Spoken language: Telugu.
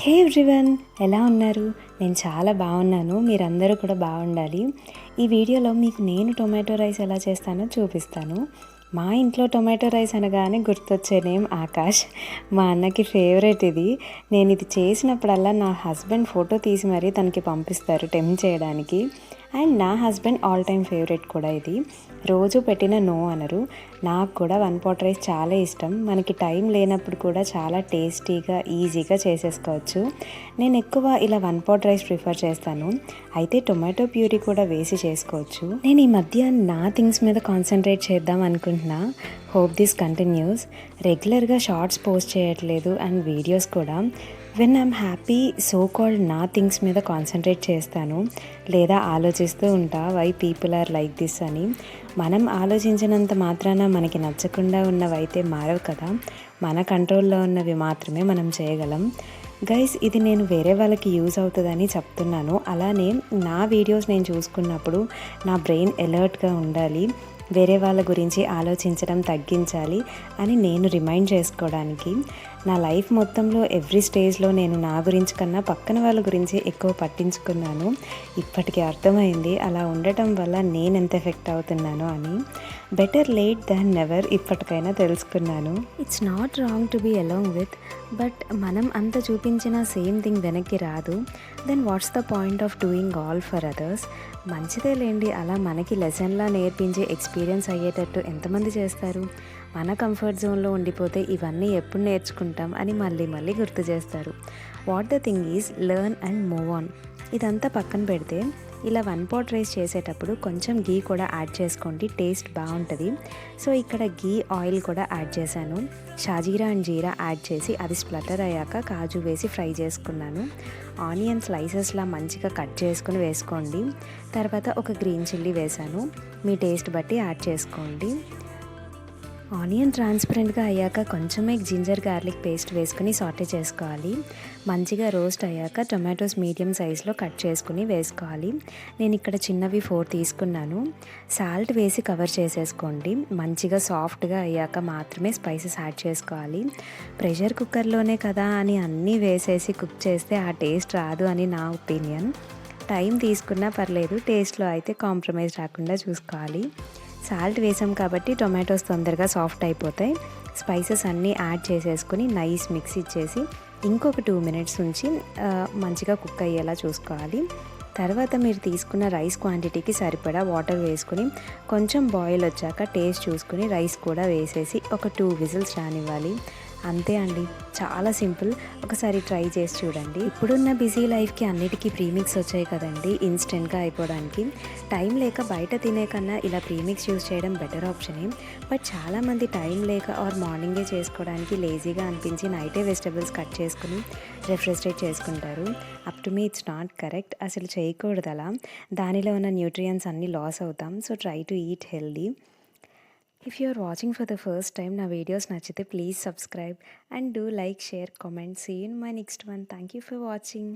హే ఎవ్రీవన్, ఎలా ఉన్నారు? నేను చాలా బాగున్నాను. మీరందరూ కూడా బాగుండాలి. ఈ వీడియోలో మీకు నేను టొమాటో రైస్ ఎలా చేస్తానో చూపిస్తాను. మా ఇంట్లో టొమాటో రైస్ అనగానే గుర్తొచ్చే నేమ్ ఆకాష్. మా అన్నకి ఫేవరెట్ ఇది. నేను ఇది చేసినప్పుడల్లా నా హస్బెండ్ ఫోటో తీసి మరీ తనకి పంపిస్తారు టెంప్ట్ చేయడానికి. అండ్ నా హస్బెండ్ ఆల్ టైమ్ ఫేవరెట్ కూడా ఇది. రోజు పెట్టిన నో అనరు. నాకు కూడా వన్ పాట్ రైస్ చాలా ఇష్టం. మనకి టైం లేనప్పుడు కూడా చాలా టేస్టీగా ఈజీగా చేసేసుకోవచ్చు. నేను ఎక్కువ ఇలా వన్ పాట్ రైస్ ప్రిఫర్ చేస్తాను. అయితే టొమాటో ప్యూరీ కూడా వేసి చేసుకోవచ్చు. నేను ఈ మధ్య నా థింగ్స్ మీద కాన్సన్ట్రేట్ చేద్దాం అనుకుంటున్నా. Hope this continues. రెగ్యులర్గా షార్ట్స్ పోస్ట్ చేయట్లేదు అండ్ వీడియోస్ కూడా. When I'm happy so called నా థింగ్స్ మీద కాన్సన్ట్రేట్ చేస్తాను, లేదా ఆలోచిస్తూ ఉంటా why people are like this అని. మనం ఆలోచించినంత మాత్రాన మనకి నచ్చకుండా ఉన్నవైతే మారవు కదా. మన కంట్రోల్లో ఉన్నవి మాత్రమే మనం చేయగలం. గైస్, ఇది నేను వేరే వాళ్ళకి యూజ్ అవుతుందని చెప్తున్నాను. అలానే నా వీడియోస్ నేను చూసుకున్నప్పుడు నా బ్రెయిన్ అలర్ట్గా ఉండాలి, వేరే వాళ్ళ గురించి ఆలోచించడం తగ్గించాలి అని నేను రిమైండ్ చేసుకోవడానికి. నా లైఫ్ మొత్తంలో ఎవ్రీ స్టేజ్లో నేను నా గురించి కన్నా పక్కన వాళ్ళ గురించి ఎక్కువ పట్టించుకున్నాను. ఇప్పటికీ అర్థమైంది అలా ఉండటం వల్ల నేను ఎంత ఎఫెక్ట్ అవుతున్నాను అని. బెటర్ లేట్ దాన్ నెవర్ ఇప్పటికైనా తెలుసుకున్నాను. It's not wrong to be along with, but మనం అంత చూపించిన సేమ్ థింగ్ వెనక్కి రాదు. Then what's the point of doing all for others? మంచిదే లేండి, అలా మనకి లెసన్లా నేర్పించి ఎక్స్పీరియన్స్ అయ్యేటట్టు ఎంతమంది చేస్తారు? మన కంఫర్ట్ జోన్లో ఉండిపోతే ఇవన్నీ ఎప్పుడు నేర్చుకుంటాం అని మళ్ళీ మళ్ళీ గుర్తు చేస్తారు. What the thing is learn and move on. ఇదంతా పక్కన పెడితే ఇలా వన్ పాట్ రైస్ చేసేటప్పుడు కొంచెం గీ కూడా యాడ్ చేసుకోండి, టేస్ట్ బాగుంటుంది. సో ఇక్కడ గీ ఆయిల్ కూడా యాడ్ చేశాను. షాజీరా అండ్ జీరా యాడ్ చేసి అది స్ప్లటర్ అయ్యాక కాజు వేసి ఫ్రై చేసుకున్నాను. ఆనియన్ స్లైసెస్లా మంచిగా కట్ చేసుకుని వేసుకోండి. తర్వాత ఒక గ్రీన్ చిల్లీ వేశాను. మీ టేస్ట్ బట్టి యాడ్ చేసుకోండి. ఆనియన్ ట్రాన్స్పరెంట్గా అయ్యాక కొంచెమే జింజర్ గార్లిక్ పేస్ట్ వేసుకుని సాటే చేసుకోవాలి. మంచిగా రోస్ట్ అయ్యాక టొమాటోస్ మీడియం సైజులో కట్ చేసుకుని వేసుకోవాలి. నేను ఇక్కడ చిన్నవి 4 తీసుకున్నాను. సాల్ట్ వేసి కవర్ చేసేసుకోండి. మంచిగా సాఫ్ట్గా అయ్యాక మాత్రమే స్పైసెస్ యాడ్ చేసుకోవాలి. ప్రెషర్ కుక్కర్లోనే కదా అని అన్నీ వేసేసి కుక్ చేస్తే ఆ టేస్ట్ రాదు అని నా ఒపీనియన్. టైం తీసుకున్నా పర్లేదు, టేస్ట్లో అయితే కాంప్రమైజ్ రాకుండా చూసుకోవాలి. సాల్ట్ వేసాం కాబట్టి టొమాటోస్ తొందరగా సాఫ్ట్ అయిపోతాయి. స్పైసెస్ అన్నీ యాడ్ చేసేసుకుని నైస్ మిక్స్ ఇచ్చేసి ఇంకొక 2 మినిట్స్ ఉంచి మంచిగా కుక్ అయ్యేలా చూసుకోవాలి. తర్వాత మీరు తీసుకున్న రైస్ క్వాంటిటీకి సరిపడా వాటర్ వేసుకుని కొంచెం బాయిల్ వచ్చాక టేస్ట్ చూసుకుని రైస్ కూడా వేసేసి ఒక 2 విజిల్స్ రానివ్వాలి. అంతే అండి, చాలా సింపుల్. ఒకసారి ట్రై చేసి చూడండి. ఇప్పుడున్న బిజీ లైఫ్కి అన్నిటికీ ప్రీమిక్స్ వచ్చాయి కదండి, ఇన్స్టెంట్గా అయిపోవడానికి. టైం లేక బయట తినే కన్నా ఇలా ప్రీమిక్స్ యూజ్ చేయడం బెటర్ ఆప్షనే. బట్ చాలామంది టైం లేక ఆర్ మార్నింగే చేసుకోవడానికి లేజీగా అనిపించి నైటే వెజిటబుల్స్ కట్ చేసుకుని రెఫ్రిజిరేట్ చేసుకుంటారు. Up to me it's not correct. అసలు చేయకూడదు అలా. దానిలో ఉన్న న్యూట్రియన్స్ అన్నీ లాస్ అవుతాం. So try to eat healthy. If you are watching for the first time, నా వీడియోస్ నచ్చితే please subscribe and do like, share, comment. See you in my next one. Thank you for watching.